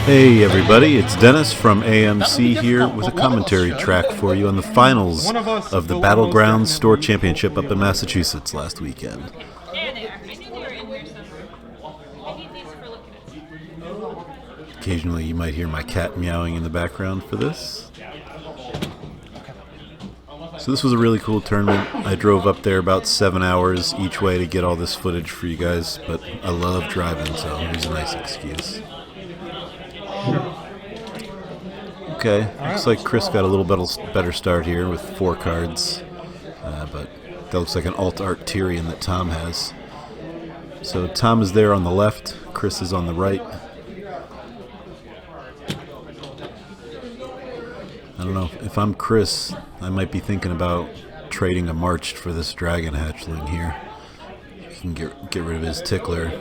Hey everybody, it's Dennis from AMC here with a commentary track for you on the finals of the Battlegrounds Store Championship up in Massachusetts last weekend. Occasionally you might hear my cat meowing in the background for this. So this was a really cool tournament. I drove up there about 7 hours each way to get all this footage for you guys, but I love driving, so it was a nice excuse. Okay, looks like Chris got a little better start here with 4 cards, but that looks like an alt-art Tyrion that Tom has. So Tom is there on the left, Chris is on the right. I don't know, if I'm Chris, I might be thinking about trading a Marched for this Dragon Hatchling here. He can get rid of his Tickler.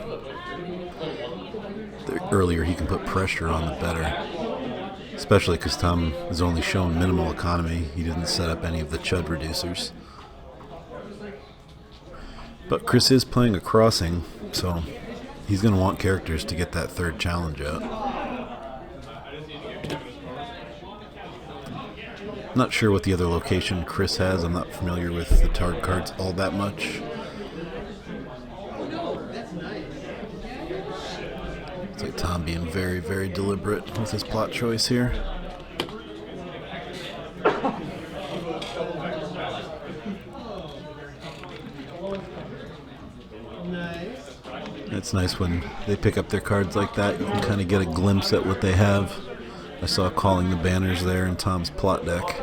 The earlier he can put pressure on, the better. Especially because Tom has only shown minimal economy. He didn't set up any of the Chud reducers. But Chris is playing a crossing, so he's going to want characters to get that third challenge out. Not sure what the other location Chris has. I'm not familiar with the Targ cards all that much. It's like Tom being very, very deliberate with his plot choice here. It's nice when they pick up their cards like that. You can kind of get a glimpse at what they have. I saw Calling the Banners there in Tom's plot deck.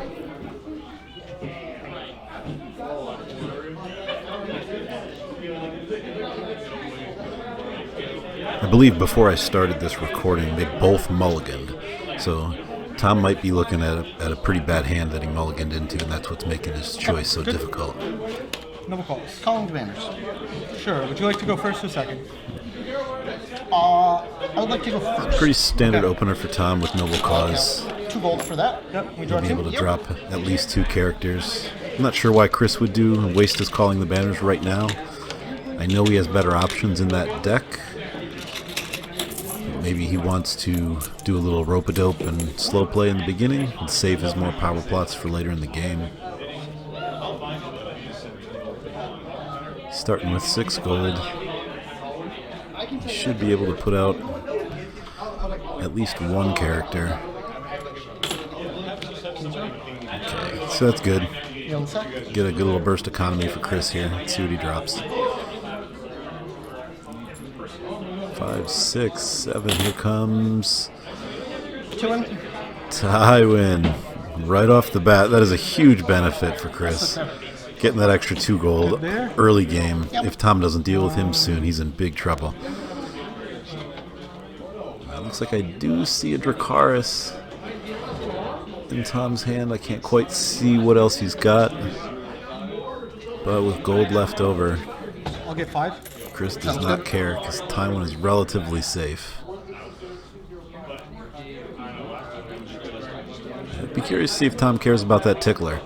I believe before I started this recording, they both mulliganed. So Tom might be looking at a pretty bad hand that he mulliganed into, and that's what's making his choice so difficult. No calls. Calling the Banners. Sure. Would you like to go first or second? I would like to go first. Pretty standard opener for Tom with Noble Cause. 2 gold for that. Yep. We draw He'll be able to drop at least 2 characters. I'm not sure why Chris would waste his Calling the Banners right now. I know he has better options in that deck. Maybe he wants to do a little rope-a-dope and slow play in the beginning and save his more power plots for later in the game. Starting with 6 gold. He should be able to put out at least 1 character. Okay, so that's good. Get a good little burst economy for Chris here. Let's see what he drops. 5, 6, 7. Here comes Tywin. Right off the bat. That is a huge benefit for Chris. Getting that extra 2 gold early game. If Tom doesn't deal with him soon, he's in big trouble. Looks like I do see a Dracarys in Tom's hand. I can't quite see what else he's got. But with gold left over, I'll get 5. Chris does not care because Tywin is relatively safe. I'd be curious to see if Tom cares about that Tickler.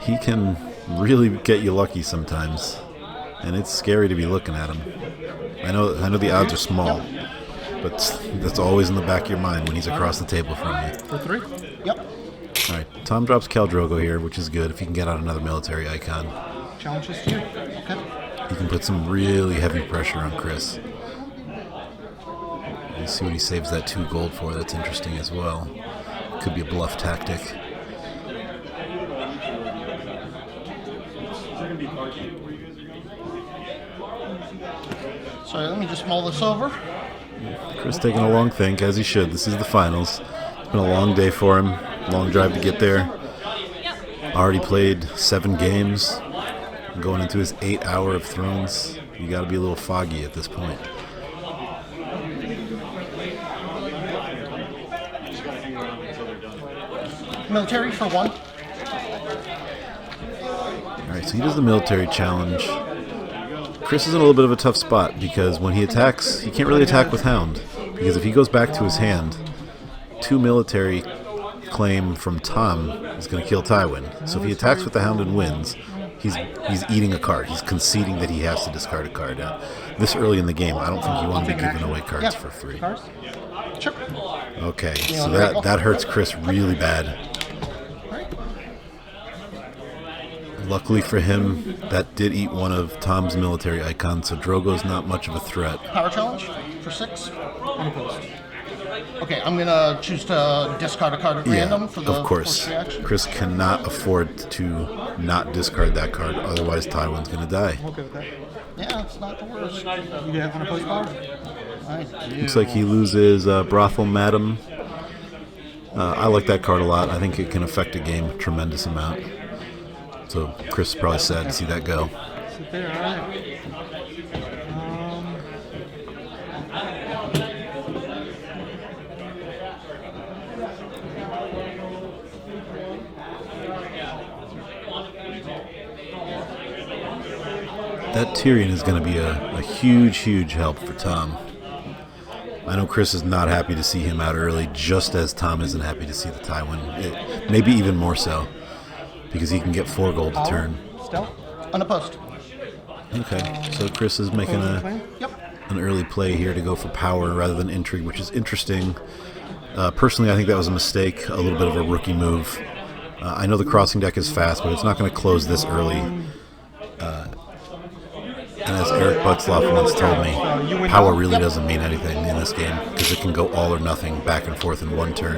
He can really get you lucky sometimes, and it's scary to be looking at him. I know the odds are small, but that's always in the back of your mind when he's across the table from you. For 3? Yep. Alright, Tom drops Khal Drogo here, which is good if he can get out another military icon. Challenge is 2. Okay. He can put some really heavy pressure on Chris. Let's see what he saves that 2 gold for. That's interesting as well. Could be a bluff tactic. Sorry, let me just mull this over. Chris taking a long think, as he should. This is the finals. It's been a long day for him. Long drive to get there. Already played 7 games. Going into his 8th hour of Thrones. You gotta be a little foggy at this point. Military for 1. Alright, so he does the military challenge. Chris is in a little bit of a tough spot because when he attacks, he can't really attack with Hound. Because if he goes back to his hand, 2 military claim from Tom is going to kill Tywin. So if he attacks with the Hound and wins, he's eating a card. He's conceding that he has to discard a card. This early in the game, I don't think you want to be giving away cards for free. Cards? Sure. Okay, so that hurts Chris really bad. Luckily for him, that did eat one of Tom's military icons, so Drogo's not much of a threat. Power challenge for 6. Unopposed. Okay, I'm going to choose to discard a card at random for the of course. Reaction. Chris cannot afford to not discard that card, otherwise Tywin's going to die. I'm okay with that. Yeah, it's not the worst. You get unopposed power? I do. Looks like he loses Brothel Madam. I like that card a lot. I think it can affect a game a tremendous amount. So Chris is probably sad to see that go. Sit there, all right. That Tyrion is going to be a huge, huge help for Tom. I know Chris is not happy to see him out early, just as Tom isn't happy to see the Tywin. Maybe even more so, because he can get 4 gold a turn. Stealth? Unopposed. Okay, so Chris is making an early play here to go for power rather than intrigue, which is interesting. Personally, I think that was a mistake, a little bit of a rookie move. I know the crossing deck is fast, but it's not going to close this early. And as Eric Butzloff once told me, power really doesn't mean anything in this game because it can go all or nothing back and forth in one turn.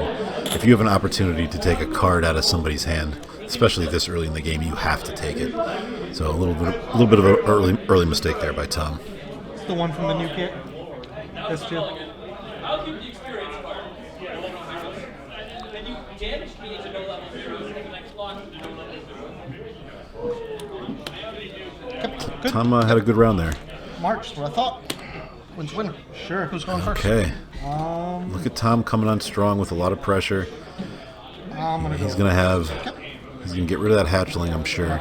If you have an opportunity to take a card out of somebody's hand, especially this early in the game, you have to take it. So a little bit of an early mistake there by Tom. It's the one from the new kit. That's Jim. I'll give the experience card. Then you damage me to no level 0 for the next block. Good. Tom had a good round there. March, what I thought. Wins winner. Sure. Who's going first? Okay. Look at Tom coming on strong with a lot of pressure. He's gonna get rid of that hatchling, I'm sure.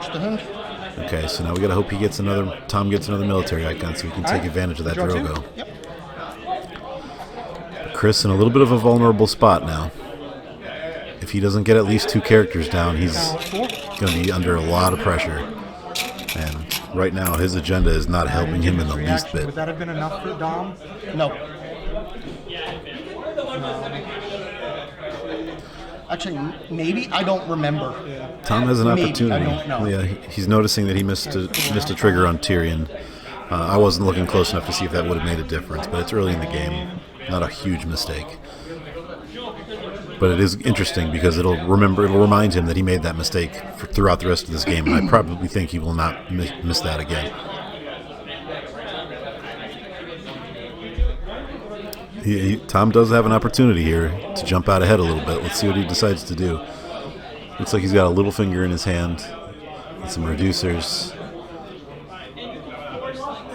Okay, so now we gotta hope Tom gets another military icon so he can take advantage of that Drogo. Yep. Chris in a little bit of a vulnerable spot now. If he doesn't get at least 2 characters down, he's gonna be under a lot of pressure. And right now, his agenda is not helping him in the least bit. Would that have been enough for Dom? No. Actually, maybe. I don't remember. Tom has an opportunity. I don't know. Yeah, he's noticing that he missed a trigger on Tyrion. I wasn't looking close enough to see if that would have made a difference, but it's early in the game. Not a huge mistake. But it is interesting because it'll remind him that he made that mistake throughout the rest of this game, and I probably think he will not miss that again. Tom does have an opportunity here to jump out ahead a little bit. Let's see what he decides to do. Looks like he's got a little finger in his hand and some reducers.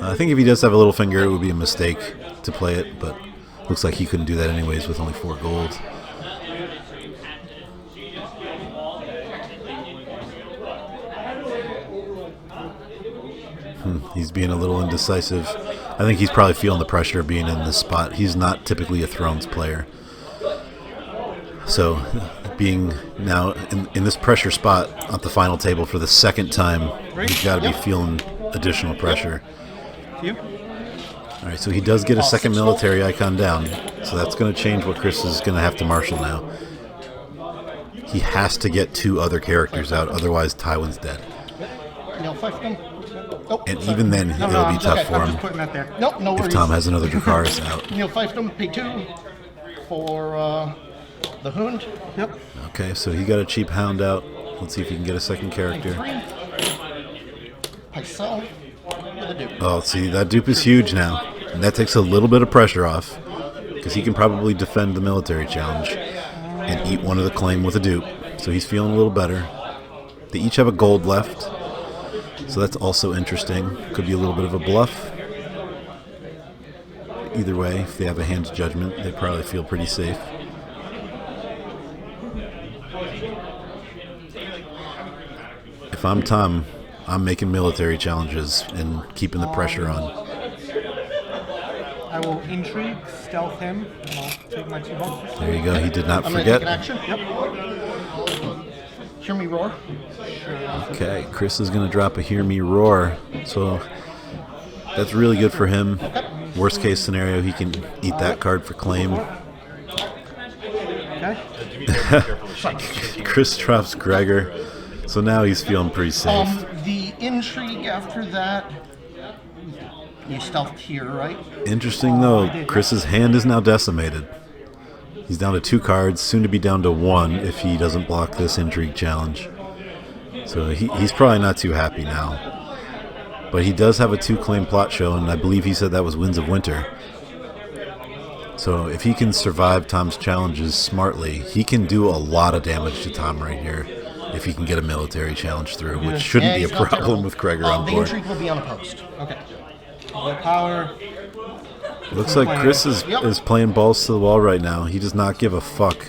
I think if he does have a little finger, it would be a mistake to play it, but looks like he couldn't do that anyways with only 4 gold. He's being a little indecisive. I think he's probably feeling the pressure of being in this spot. He's not typically a Thrones player. So, being now in this pressure spot at the final table for the second time, he's got to be feeling additional pressure. All right, so he does get a second military icon down. So that's going to change what Chris is going to have to marshal now. He has to get 2 other characters out, otherwise Tywin's dead. And even then, it'll be tough for him if Tom has another Dracarys out. Neil Fiefdom, pay 2 for the Hound. Yep. Okay, so he got a cheap Hound out. Let's see if he can get a second character. Oh, see, that dupe is huge now. And that takes a little bit of pressure off, because he can probably defend the military challenge and eat one of the claim with a dupe. So he's feeling a little better. They each have a gold left. So that's also interesting. Could be a little bit of a bluff. Either way, if they have a hand's judgment, they probably feel pretty safe. If I'm Tom, I'm making military challenges and keeping the pressure on. I will intrigue, stealth him, and I'll take my 2 boxes. There you go. He did not forget. Action. Yep. Hear me roar. Okay, Chris is going to drop a Hear Me Roar. So that's really good for him. Worst case scenario, he can eat that card for claim. Okay. Chris drops Gregor. So now he's feeling pretty safe. The intrigue after that, you stealthed here, right? Interesting though, Chris's hand is now decimated. He's down to 2 cards, soon to be down to 1 if he doesn't block this intrigue challenge. So he's probably not too happy now. But he does have a 2-claim plot show, and I believe he said that was Winds of Winter. So if he can survive Tom's challenges smartly, he can do a lot of damage to Tom right here. If he can get a military challenge through, which shouldn't be a problem with Gregor on The board. intrigue will be unopposed. Okay. The power. Looks like Chris is playing balls to the wall right now. He does not give a fuck.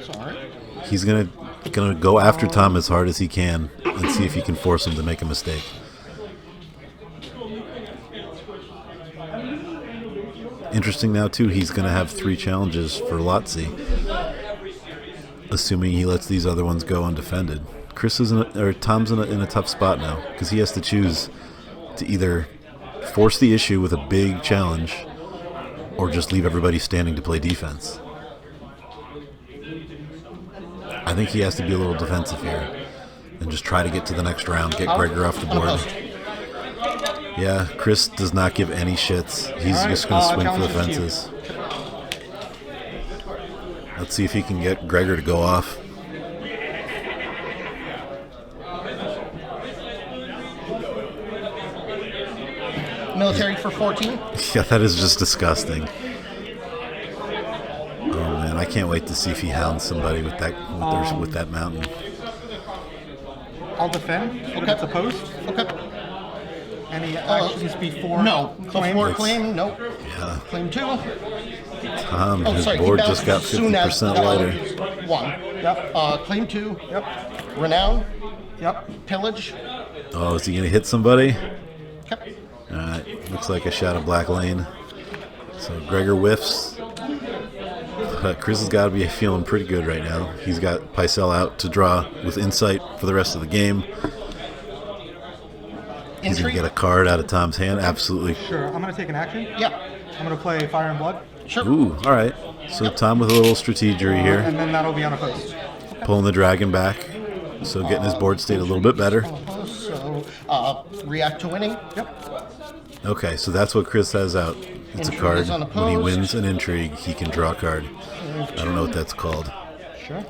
Sorry. He's gonna go after Tom as hard as he can and see if he can force him to make a mistake. Interesting now too, he's gonna have 3 challenges for Lotzi, assuming he lets these other ones go undefended. Tom's in a tough spot now because he has to choose to either force the issue with a big challenge or just leave everybody standing to play defense. I think he has to be a little defensive here and just try to get to the next round, get Gregor off the board. Yeah, Chris does not give any shits. He's just going to swing for the fences. Let's see if he can get Gregor to go off. Military for 14. Yeah, that is just disgusting. Oh man, I can't wait to see if he hounds somebody with that mountain. I'll defend. Okay. It's opposed. Okay. Any actions before? No. Claim? Before claim, nope. Yeah, Claim 2. Tom, his Sorry, board he just got bounced as soon as 50% lighter. 1. Yep. Claim 2. Yep. Renown. Yep. Pillage. Oh, is he going to hit somebody? Okay. Alright, looks like a shot of Black Lane. So Gregor whiffs. Chris has got to be feeling pretty good right now. He's got Pycelle out to draw with Insight for the rest of the game. He's going to get a card out of Tom's hand, absolutely. Sure. I'm going to take an action. Yeah. I'm going to play Fire and Blood. Sure. Ooh, alright. So Tom with a little strategery here, And then that'll be unopposed. pulling the dragon back. So getting his board state a little bit better. So, react to winning. Yep. Okay, so that's what Chris has out. It's a Intrigue card. is When he unopposed. wins an intrigue, he can draw a card. I don't know what that's called. Sure.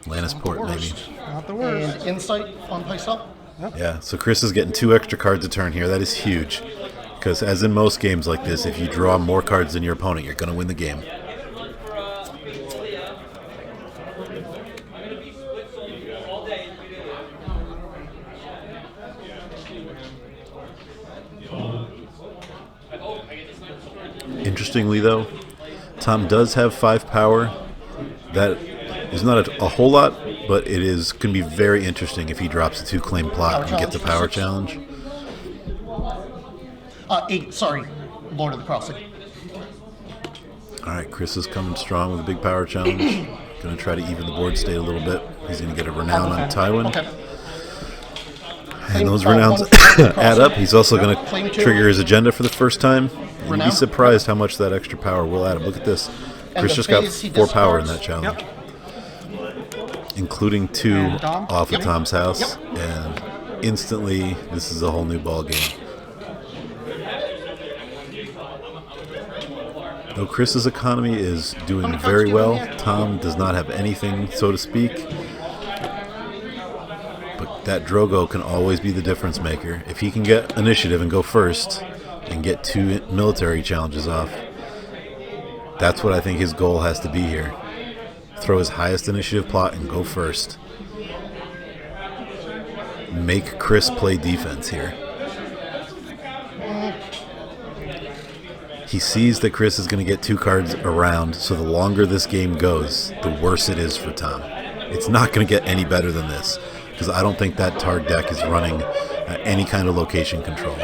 Lannisport, maybe. Not the worst. And Insight on Pycelle. Yeah, so Chris is getting 2 extra cards a turn here. That is huge. Because as in most games like this, if you draw more cards than your opponent, you're going to win the game. Interestingly, though, Tom does have 5 power. That is not a whole lot, but it is can be very interesting if he drops a 2-claim plot and gets a power challenge. 8, sorry. Lord of the Crossing. All right, Chris is coming strong with a big power challenge. Going to try to even the board state a little bit. He's going to get a renown on Tywin. Okay. And those Claim, renowns one add up. He's also going Claim to 2. trigger his agenda for the first time. And you'd be Renown. surprised how much that extra power will add up. Look at this. And Chris the just got phase he 4 power in discards. that challenge. Yep. Including 2 And Dom? off Yep. of Tom's house. Yep. And instantly, this is a whole new ball game. Though Chris's economy is doing many cards very do you well, have? Tom does not have anything, so to speak. But that Drogo can always be the difference maker. If he can get initiative and go first and get 2 military challenges off, that's what I think his goal has to be here. Throw his highest initiative plot and go first. Make Chris play defense here. He sees that Chris is going to get 2 cards around, so the longer this game goes, the worse it is for Tom. It's not going to get any better than this, because I don't think that Targ deck is running any kind of location control.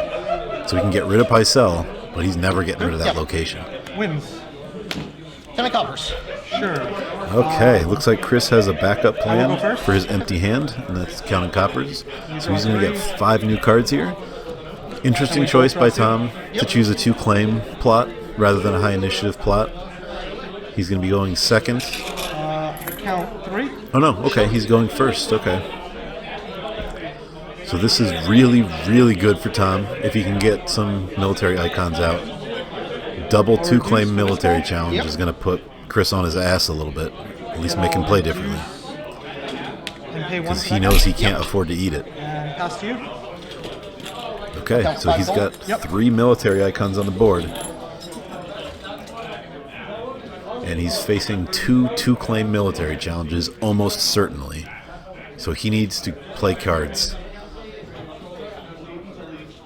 So he can get rid of Pycelle, but he's never getting rid of that Yep. location. Wins. 10 of coppers. Sure. Okay, looks like Chris has a backup go plan first. for his empty hand, and that's counting coppers. So he's going to get 5 new cards here. Interesting choice by Tom to choose a 2-claim plot rather than a high initiative plot. He's going to be going second. Count 3. Oh no, okay, he's going first, okay. So this is really, really good for Tom if he can get some military icons out. Double 2-claim military challenge is going to put Chris on his ass a little bit. At least make him play differently. Because he knows he can't afford to eat it. And pass to you. Okay, so he's got 3 military icons on the board. And he's facing 2 2-claim military challenges almost certainly. So he needs to play cards.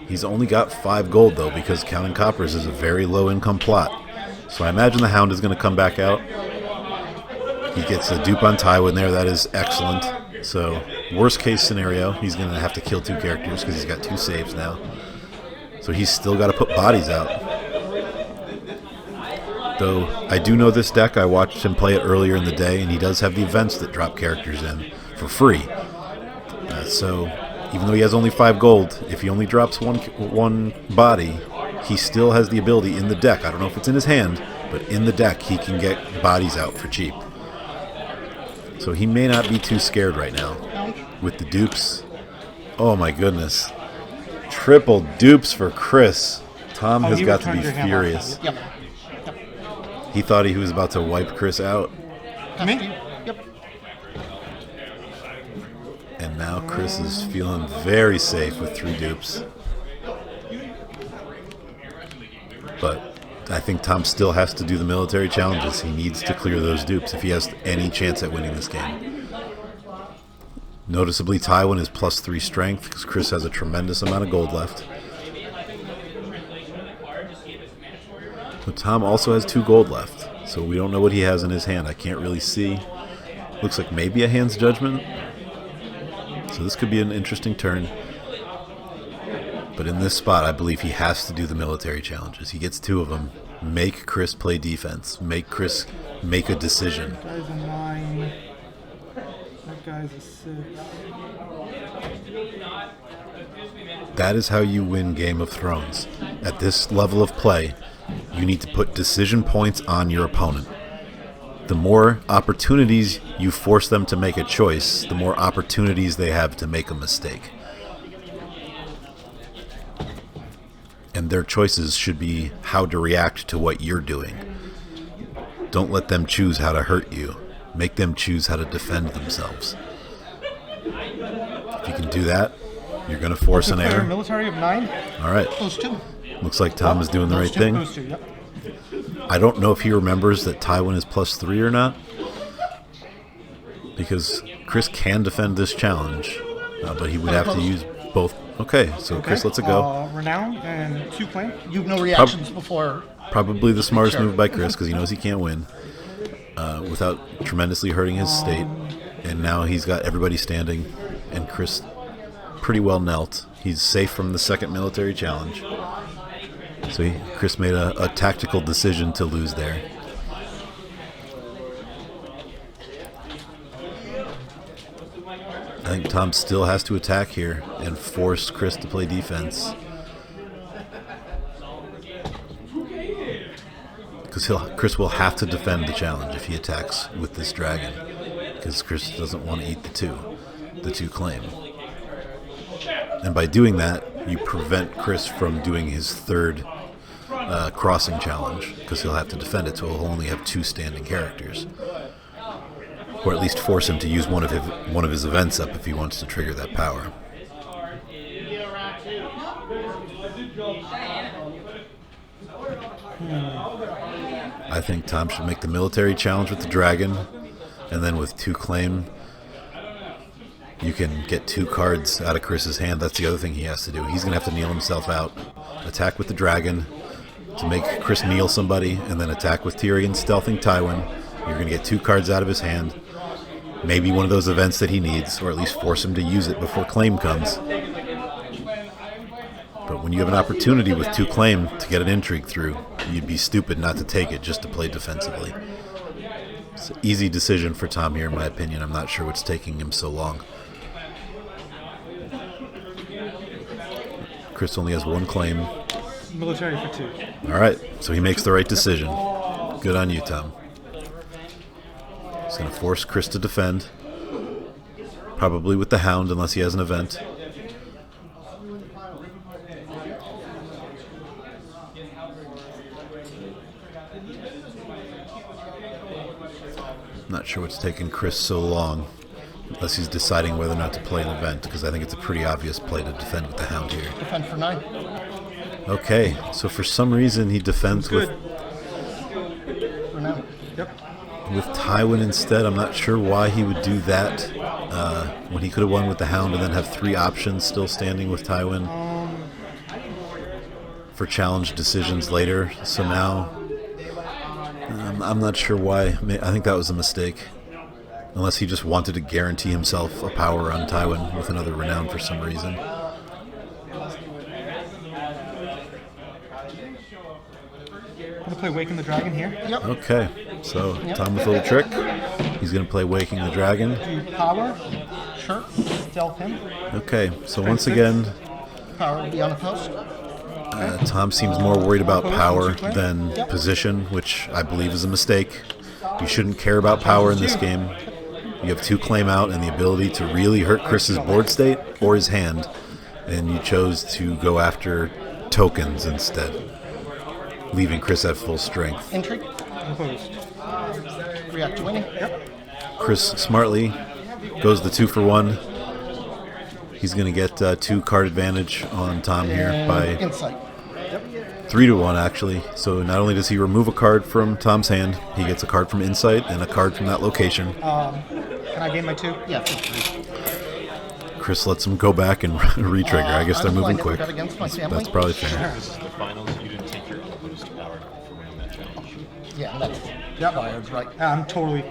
He's only got 5 gold though, because counting coppers is a very low income plot. So I imagine the Hound is going to come back out. He gets a dupe on Tywin there, that is excellent. So worst case scenario, he's going to have to kill 2 characters because he's got 2 saves now. So he's still got to put bodies out. Though I do know this deck, I watched him play it earlier in the day, and he does have the events that drop characters in for free. So even though he has only 5 gold, if he only drops one body, he still has the ability in the deck. I don't know if it's in his hand, but in the deck he can get bodies out for cheap. So he may not be too scared right now. With the dupes. Oh my goodness. Triple dupes for Chris. Tom has got to be furious. Yep. He thought he was about to wipe Chris out. Me? Yep. And now Chris is feeling very safe with 3 dupes. But I think Tom still has to do the military challenges. He needs to clear those dupes if he has any chance at winning this game. Noticeably, Tywin is +3 strength because Chris has a tremendous amount of gold left. But Tom also has 2 gold left, so we don't know what he has in his hand. I can't really see. Looks like maybe a hand's judgment. So this could be an interesting turn. But in this spot, I believe he has to do the military challenges. He gets 2 of them. Make Chris play defense. Make Chris make a decision. That guy's a 9. That guy's a 6. That is how you win Game of Thrones. At this level of play, you need to put decision points on your opponent. The more opportunities you force them to make a choice, the more opportunities they have to make a mistake. And their choices should be how to react to what you're doing. Don't let them choose how to hurt you. Make them choose how to defend themselves. If you can do that, you're going to force an error. Military of 9. All right. Those 2. Looks like Tom is doing the right thing. Those 2, yep. I don't know if he remembers that Tywin is +3 or not, because Chris can defend this challenge, but he would have to use both. Okay, so Chris lets it go. Renown and 2 claim. You have no reactions before. Probably the smartest move by Chris because he knows he can't win without tremendously hurting his state. And now he's got everybody standing, and Chris pretty well knelt. He's safe from the second military challenge. So Chris made a tactical decision to lose there. I think Tom still has to attack here and force Chris to play defense. Because Chris will have to defend the challenge if he attacks with this dragon. Because Chris doesn't want to eat the 2 claim. And by doing that, you prevent Chris from doing his 3rd crossing challenge, because he'll have to defend it, so he'll only have 2 standing characters. Or at least force him to use one of his events up if he wants to trigger that power. I think Tom should make the military challenge with the dragon, and then with 2 claim, you can get 2 cards out of Chris's hand. That's the other thing he has to do. He's going to have to kneel himself out, attack with the dragon to make Chris kneel somebody, and then attack with Tyrion stealthing Tywin. You're going to get 2 cards out of his hand. Maybe one of those events that he needs, or at least force him to use it before claim comes. But when you have an opportunity with 2 claim to get an intrigue through, you'd be stupid not to take it just to play defensively. It's an easy decision for Tom here, in my opinion. I'm not sure what's taking him so long. Chris only has one claim. Military for 2. All right, so he makes the right decision. Good on you, Tom. He's going to force Chris to defend. Probably with the Hound, unless he has an event. Not sure what's taking Chris so long, unless he's deciding whether or not to play an event, because I think it's a pretty obvious play to defend with the Hound here. Defend for 9. Okay, so for some reason he defends with For now. Yep. Tywin instead. I'm not sure why he would do that when he could have won with the Hound and then have 3 options still standing with Tywin for challenge decisions later. So now I'm not sure why. I think that was a mistake. Unless he just wanted to guarantee himself a power on Tywin with another renown for some reason. I'm going to play Waken the Dragon here. Yep. Okay, so Tom with a little trick. He's going to play Waking the Dragon. Do power. Sure. Stealth him. Okay, so once again, Power will be on the post. Tom seems more worried about power than position, which I believe is a mistake. You shouldn't care about power in this game. You have 2 claim out and the ability to really hurt Chris's board state or his hand, and you chose to go after tokens instead, leaving Chris at full strength. Intrigue. Opposed. React to winning. Yep. Chris smartly goes the 2 for 1. He's going to get 2 card advantage on Tom here And by insight. 3 to 1 actually. So not only does he remove a card from Tom's hand, he gets a card from Insight and a card from that location. Can I gain my 2? Yeah, for 3. Chris lets him go back and re-trigger. I guess they're I moving never quick. bet against my family. That's probably fair. This is the finals. You didn't take your opponent's power for winning that challenge. Yeah, that's fired, right. I'm totally...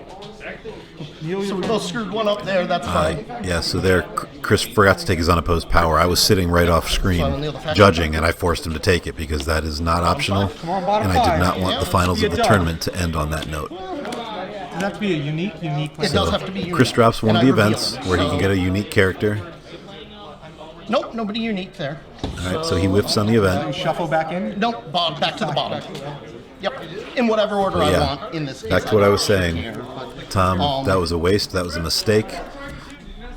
So we both screwed one up there, that's fine. Yeah, so there, Chris forgot to take his unopposed power. I was sitting right off screen judging, and I forced him to take it because that is not optional, Come on, bottom and I did 5. not want the finals Be of a the dub. tournament to end on that note. Does it have to be a unique It does have to be unique. Chris drops one And of the I reveal events it, where he so- can get a unique character. Nope, nobody unique there. All right, so he whiffs on the event. Shuffle back in. Nope, back to the bottom. Yep, in whatever order I Yeah, want in this case. back to what I was saying. Here, but, Tom, that was a waste. That was a mistake.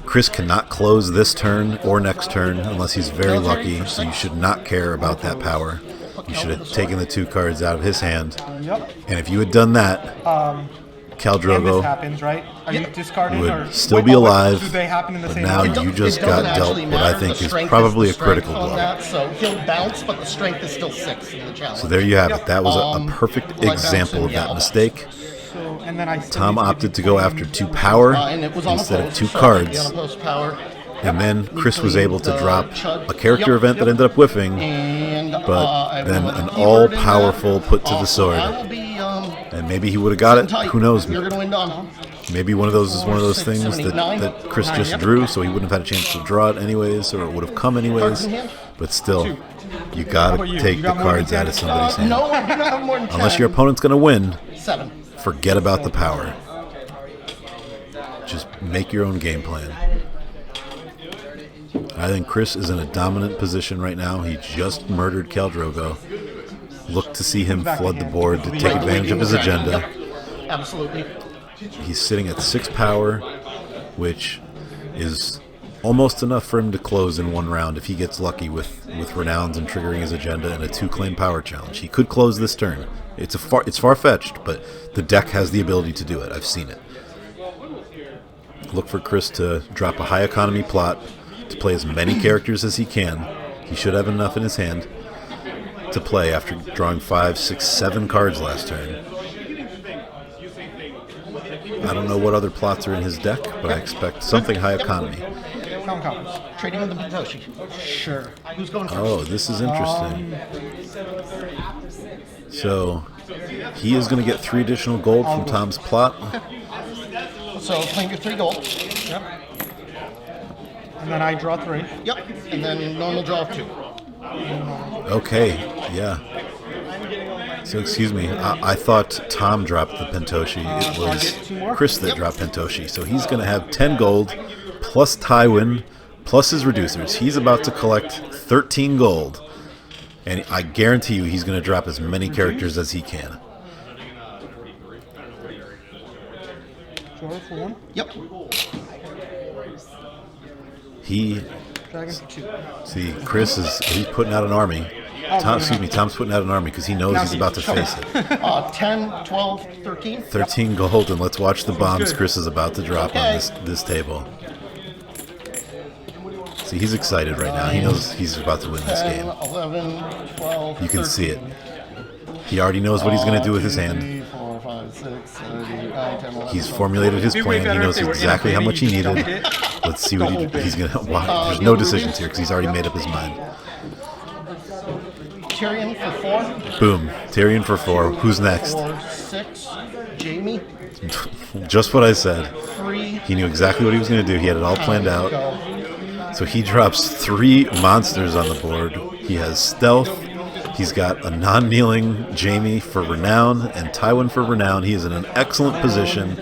Chris cannot close this turn or next turn unless he's very lucky, so you should not care about that power. You should have taken the 2 cards out of his hand. Yep. And if you had done that, Khal And this Drogo happens, right? Are you discarding or... would still Wait, be oh, wait, alive, Do they happen in the but same now order? you just it doesn't got dealt actually what I matter. think The is strength probably the a critical strength on blow. That, so he'll bounce, but the strength is still 6 in the challenge. So there you have it. That was a perfect well, I example of bounced him, that yeah. mistake. So, and then I still Tom need opted be to go playing after 2 power And it was on instead of opposed, 2 so cards. the unopposed power. And then Chris was able to The drop chud- a character Yep, event that ended up whiffing, And, but I then will an keyword in that. all-powerful put to the sword. I will be And maybe he would have got it. tight. Who knows? You're going to win, Don. Maybe one of those is one of those 6, things 7, 8, 9. that Chris just Yep. drew, so he wouldn't have had a chance to draw it anyways, or it would have come anyways. Cards in hand? But still, you How gotta about you? take You the got more than cards out of 10? somebody's hand. No, I don't have more than 10. Unless your opponent's gonna win, 7. forget about the power. Just make your own game plan. I think Chris is in a dominant position right now. He just murdered Khal Drogo. Look to see him flood the board to take advantage of his agenda. Absolutely. He's sitting at 6 power, which is almost enough for him to close in 1 round if he gets lucky with renowns and triggering his agenda and a 2-claim power challenge. He could close this turn. It's far-fetched, but the deck has the ability to do it. I've seen it. Look for Chris to drop a high economy plot to play as many characters as he can. He should have enough in his hand to play after drawing 5, 6, 7 cards last turn. I don't know what other plots are in his deck, but I expect something high economy. Common copies. Trading with the Melucci. Sure. Who's going first? Oh, this is interesting. So, he is going to get 3 additional gold from Tom's plot. So claim your 3 gold. Yep. And then I draw 3. Yep. And then normal draw of 2. Okay, yeah. So excuse me, I thought Tom dropped the Pentoshi. It was Chris that dropped Pentoshi. So he's going to have 10 gold plus Tywin plus his reducers. He's about to collect 13 gold. And I guarantee you he's going to drop as many characters as he can. Draw for 1. Yep. Dragon for 2. See, he's putting out an army. Tom's putting out an army because he knows he's about to face it. 10, 12, 13. 13 gold, and let's watch the bombs Chris is about to drop on this table. See, he's excited right now. He knows he's about to win this 10, game. 11, 12, You can 13. see it. He already knows what he's going to do with his hand. 3, 4, 5, 6, 7, 8, 9, 10, 11, He's 12. formulated his It'd be way plan. He better knows if they were exactly how in much he baby. needed. Let's see what The whole he's going to... Wow, there's the no other decisions rubies? here because he's already made up his mind. Tyrion for 4. Boom. Tyrion for 4. Who's next? 4, 6. Jamie. Just what I said. 3. He knew exactly what he was going to do. He had it all planned out. Go. So he drops 3 monsters on the board. He has stealth. He's got a non-kneeling Jamie for renown and Tywin for renown. He is in an excellent position.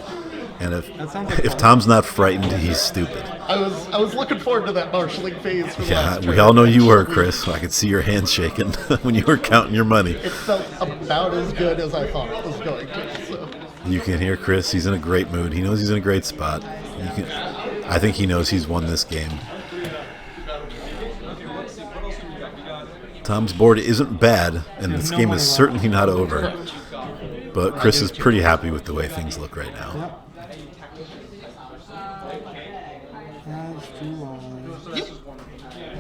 And if Tom's not frightened, he's stupid. I was looking forward to that marshalling phase for the Yeah, last we turn. all know you were, Chris. I could see your hands shaking when you were counting your money. It felt about as good as I thought it was going to. So. You can hear Chris. He's in a great mood. He knows he's in a great spot. I think he knows he's won this game. Tom's board isn't bad, and this game is certainly not over. But Chris is pretty happy with the way things look right now.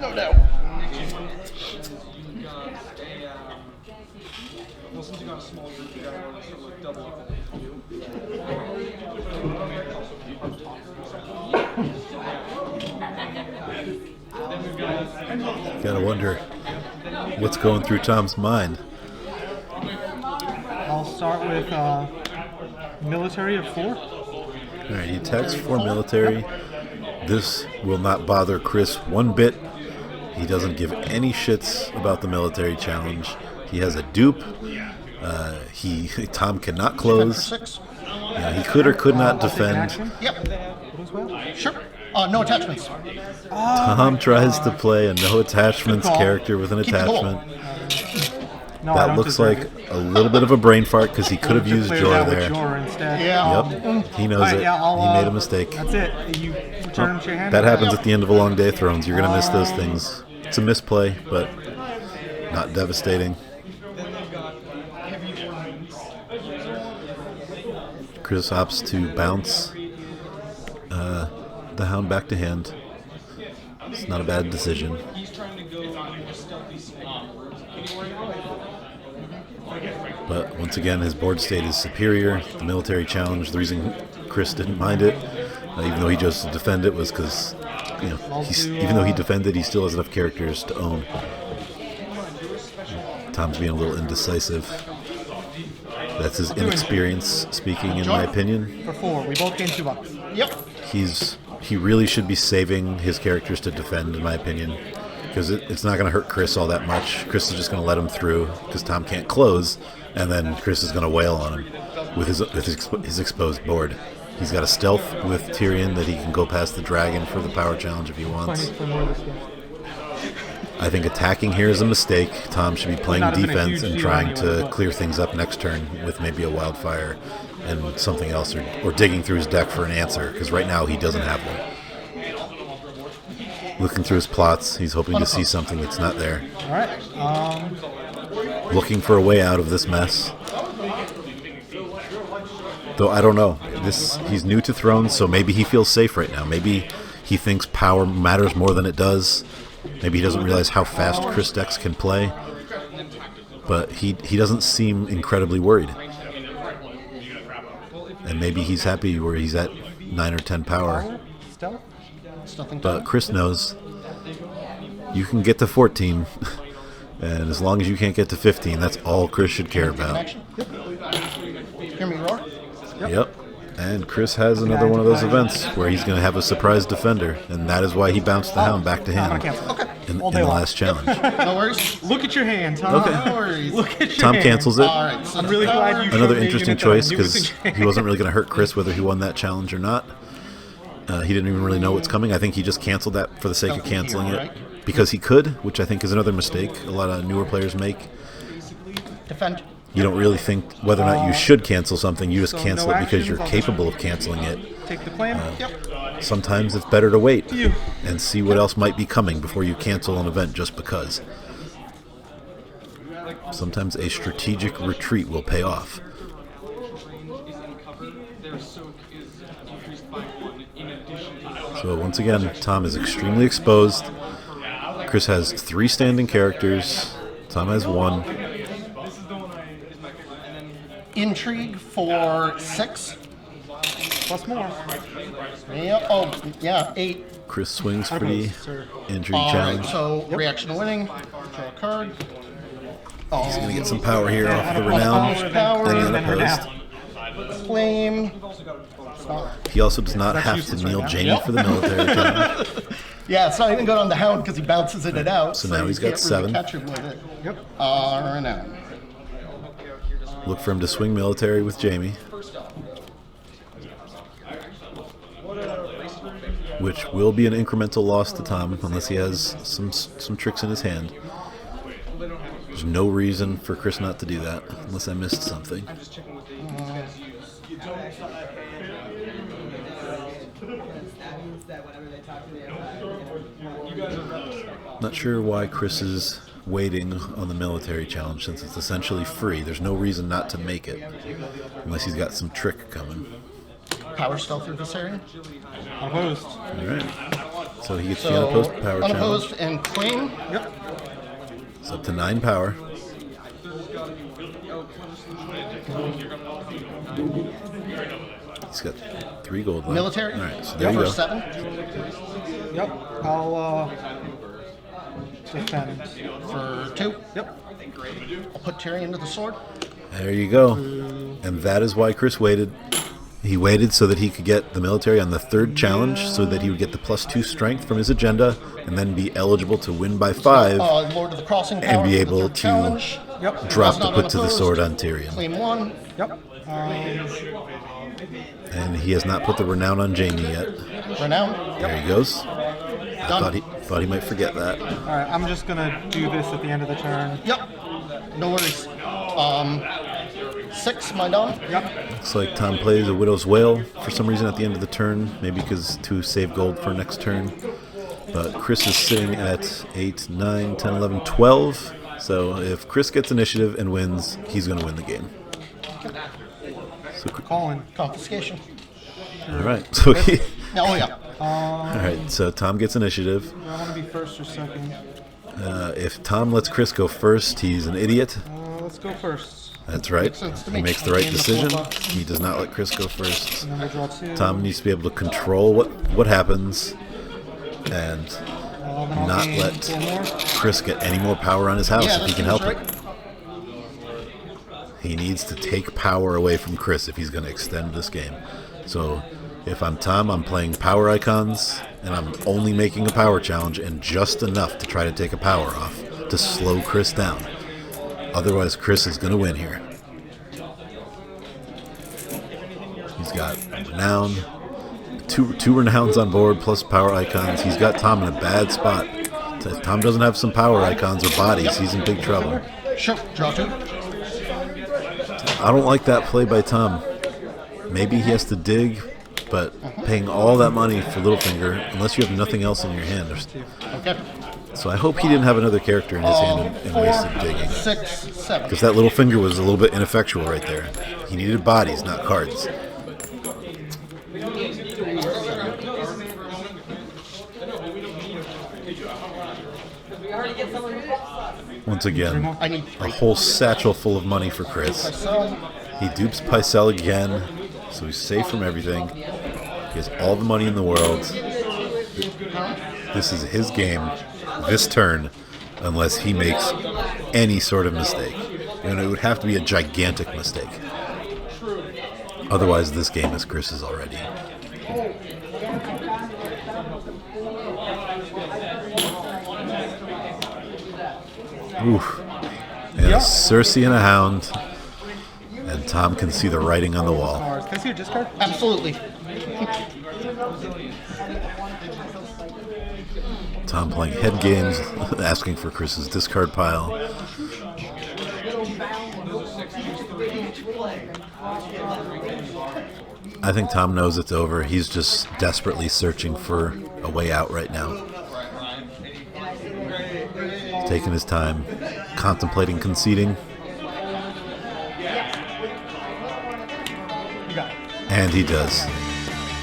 No doubt. Gotta wonder what's going through Tom's mind. I'll start with military of 4. Alright, he attacks 4 military. This will not bother Chris one bit. He doesn't give any shits about the military challenge. He has a dupe. Tom cannot 10 for close. 6. Yeah, he could or could not I'll take an defend. action. Yep. As well. Sure. No attachments. Tom tries to play a no attachments Good call. character with an Keep it cool. attachment. No, I That don't looks deserve like it. a little bit of a brain fart because he could have used Clear Jor that with there. Jor instead. Yeah. Yep, he knows Alright, it. yeah, I'll, He made a mistake. That's it. You return him to your hand. That happens at the end of a long day of Thrones. You're going to miss those things. It's a misplay, but not devastating. Chris opts to bounce the Hound back to hand. It's not a bad decision. But once again, his board state is superior. The military challenge, the reason Chris didn't mind it, even though he chose to defend it, was because, even though he defended, he still has enough characters to own. Tom's being a little indecisive. That's his inexperience speaking, in my opinion. For 4. We both gain $2. Yep. He really should be saving his characters to defend, in my opinion, because it's not going to hurt Chris all that much. Chris is just going to let him through because Tom can't close, and then Chris is going to wail on him with his exposed board. He's got a stealth with Tyrion that he can go past the dragon for the power challenge if he wants. For more of this game. I think attacking here is a mistake. Tom should be playing not have been a defense huge and deal trying anyway, to but- clear things up next turn with maybe a wildfire and something else, or digging through his deck for an answer, because right now he doesn't have one. Looking through his plots, he's hoping to see something that's not there. Alright. Looking for a way out of this mess. Though I don't know. He's new to Thrones, so maybe he feels safe right now. Maybe he thinks power matters more than it does. Maybe he doesn't realize how fast Chris decks can play. But he doesn't seem incredibly worried. And maybe he's happy where he's at 9 or 10 power. Stealth? It's nothing. But Chris knows you can get to 14. And as long as you can't get to 15, that's all Chris should care about. Action. Hear me roar. Yep. And Chris has another one of those events where he's going to have a surprise defender, and that is why he bounced the Hound back to I'm gonna hand. cancel. in All the day long. last challenge. No worries. Look at your hands, huh? Okay. No worries. Look at your Tom hands. cancels it. All right. So I'm really glad you Another showed me a interesting unit that I choice knew was because in your he wasn't really going to hurt Chris whether he won that challenge or not. He didn't even really know what's coming. I think he just canceled that for the sake of canceling it because he could, which I think is another mistake a lot of newer players make. Defend. You don't really think whether or not you should cancel something. You just So cancel no it because actions, you're I'll capable of canceling it. Take the claim. Yep. Sometimes it's better to wait You. and see what else might be coming before you cancel an event just because. Sometimes a strategic retreat will pay off. So once again, Tom is extremely exposed. Chris has 3 standing characters. Tom has 1. Intrigue for 6. Plus more. Yeah. Oh, yeah. 8. Chris swings for the Sir. injury All right. challenge. So reaction winning. Draw a card. He's going to get some power here off the Unopposed renown. power. And then unopposed. Claim. He also does not That's have to useless kneel right now. Jamie Yep. for the military challenge. Yeah, it's not even good on the hound because he bounces it out. So now you he's got can't really 7. Catch him with it. Yep. Renown. Look for him to swing military with Jamie. Which will be an incremental loss to Tom unless he has some tricks in his hand. There's no reason for Chris not to do that unless I missed something. Not sure why Chris is waiting on the military challenge since it's essentially free. There's no reason not to make it unless he's got some trick coming. Power stealth adversary. Unopposed. All right. So he gets the So unopposed power unopposed challenge. and claim. Yep. It's up to 9 power. He's got 3 gold left. Military. All right, so there you for go. 7. Yep. I'll defend. For 2. Yep. I'll put Terry into the sword. There you go. And that is why Chris waited. He waited so that he could get the military on the 3rd challenge so that he would get the +2 strength from his agenda and then be eligible to win by 5 Lord of the Crossing and power be for the able 3rd to challenge. Yep. drop Was to not put to the unopposed. sword on Tyrion. Claim 1. Yep. And he has not put the renown on Jamie yet. Renown. There he goes. Done. Thought he might forget that. All right. I'm just gonna do this at the end of the turn. Yep. No worries. 6, my done. Yep. Looks like Tom plays a Widow's Wail for some reason at the end of the turn, maybe because to save gold for next turn. But Chris is sitting at 8, 9, 10, 11, 12. So if Chris gets initiative and wins, he's going to win the game. So, Calling. Confiscation. all right. So Oh, yeah. all right. So Tom gets initiative. Do I want to be first or second? If Tom lets Chris go first, he's an idiot. Let's go first. That's right. sense to He me. makes the right Gain the decision. 4 bucks. He does not let Chris go first. And then we'll draw 2. Tom needs to be able to control what happens and Then I'll not gain let 4 more. Chris get any more power on his house Yeah, if he that can help seems it. right. He needs to take power away from Chris if he's going to extend this game. So if I'm Tom, I'm playing power icons, and I'm only making a power challenge and just enough to try to take a power off to slow Chris down. Otherwise, Chris is going to win here. He's got renown, two renowns on board plus power icons. He's got Tom in a bad spot. If Tom doesn't have some power icons or bodies, he's in big trouble. Sure. Draw 2. I don't like that play by Tom. Maybe he has to dig, but paying all that money for Littlefinger, unless you have nothing else in your hand. Okay. So I hope he didn't have another character in his hand and 4, wasted digging. 6, 7. Because that Littlefinger was a little bit ineffectual right there. He needed bodies, not cards. Once again, I need a 3. whole satchel full of money for Chris. So, He dupes Pycelle again, so he's safe from everything. He has all the money in the world. This is his game this turn, unless he makes any sort of mistake. And it would have to be a gigantic mistake. Otherwise, this game is Chris's already. Oof. And a Cersei and a Hound. And Tom can see the writing on the wall. Can I see your discard? Absolutely. Tom playing head games, asking for Chris's discard pile. I think Tom knows it's over. He's just desperately searching for a way out right now. He's taking his time, contemplating conceding. And he does.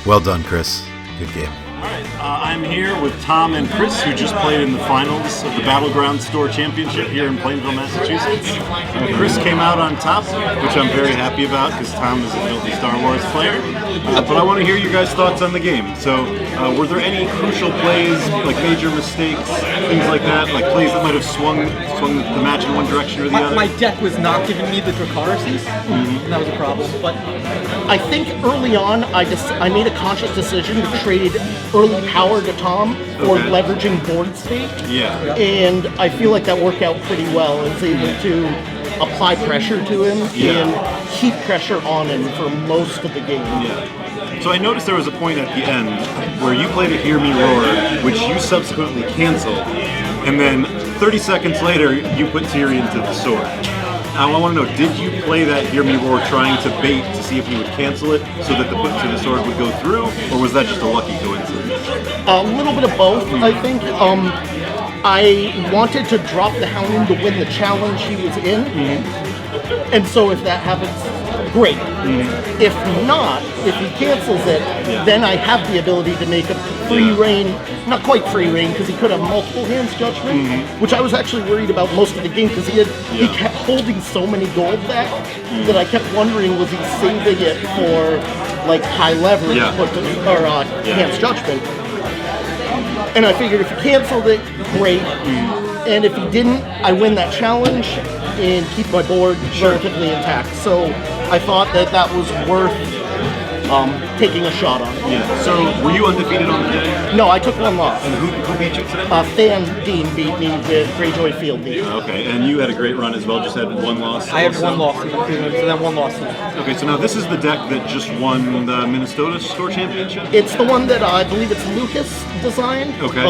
Well done, Chris. Good game. I'm here with Tom and Chris, who just played in the finals of the Battlegrounds Store Championship here in Plainville, Massachusetts. Chris came out on top, which I'm very happy about because Tom is a filthy Star Wars player. But I want to hear your guys' thoughts on the game. So, were there any crucial plays, like major mistakes, things like that, like plays that might have swung the match in one direction or the other? My deck was not giving me the Dracarys, and that was a problem. But I think early on, I made a conscious decision to trade early power to Tom for leveraging board state. Yeah. And I feel like that worked out pretty well. I was able to apply pressure to him and keep pressure on him for most of the game. Yeah. So I noticed there was a point at the end where you played a Hear Me Roar, which you subsequently canceled, and then 30 seconds later, you put Tyrion to the sword. I want to know, did you play that Hear Me Roar trying to bait to see if he would cancel it so that the put to the sword would go through, or was that just a lucky coincidence? A little bit of both, I think. I wanted to drop the Hound to win the challenge he was in, and so if that happens, great. If not, if he cancels it, then I have the ability to make a free reign, not quite free reign, because he could have multiple hands judgment, which I was actually worried about most of the game, because he kept holding so many gold back that I kept wondering, was he saving it for like high leverage or hands judgment? And I figured if he canceled it, great. And if he didn't, I win that challenge and keep my board relatively intact. So I thought that was worth taking a shot on. Yeah. So were you undefeated on the day? No, I took one loss. And who beat you today? Than Dean beat me with Greyjoy Field beat. Okay, and you had a great run as well, just had one loss. I had one loss in the prelims and then one loss in the Okay, so now this is the deck that just won the Minnesota Store Championship? It's the one that I believe it's Lucas designed. Okay.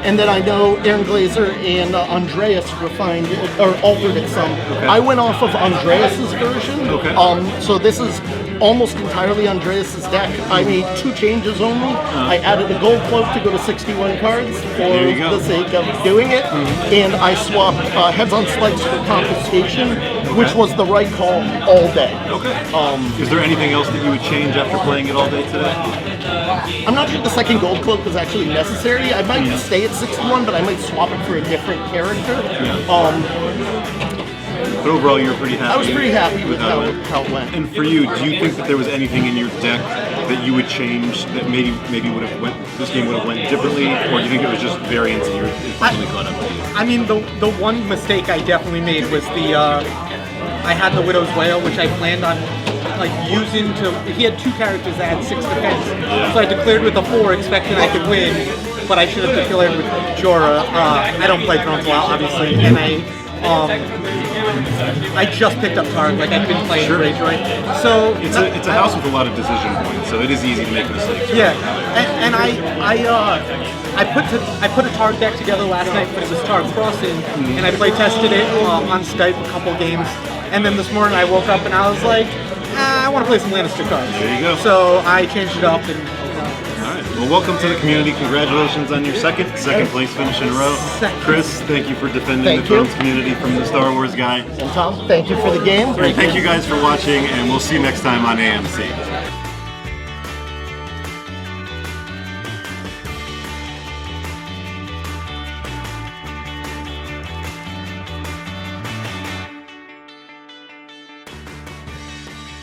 And then I know Aaron Glazer and Andreas refined it, or altered it some. Okay. I went off of Andreas's version. Okay. So this is almost entirely Andreas's deck. I made 2 changes only. I added a gold cloak to go to 61 cards for the sake of doing it, and I swapped heads on spikes for confiscation, which was the right call all day. Okay. Is there anything else that you would change after playing it all day today? I'm not sure the second gold cloak was actually necessary. I might stay at 61, but I might swap it for a different character. But overall, you were pretty happy. I was pretty happy with how it went. And for you, do you think that there was anything in your deck that you would change that maybe this game would have went differently, or do you think it was just variance and it finally caught up with you? I mean, the one mistake I definitely made was I had the Widow's Wail, which I planned on using to. He had 2 characters that had 6 defense, so I declared with a 4, expecting I could win, but I should have declared with Jorah. I don't play Thrones WoW, obviously, and I just picked up Targ, I've been playing Greyjoy. So it's a house with a lot of decision points, so it is easy to make mistakes. Yeah, and I put a Targ deck together last night, but it was Targ Crossing, and I play tested it on Skype a couple games, and then this morning I woke up and I was like, I want to play some Lannister cards. There you go. So I changed it up and. Well, welcome to the community. Congratulations on your second place finish in a row. Chris, thank you for defending the Thrones community from the Star Wars guy. And Tom, thank you for the game. Thank you guys for watching, and we'll see you next time on AMC.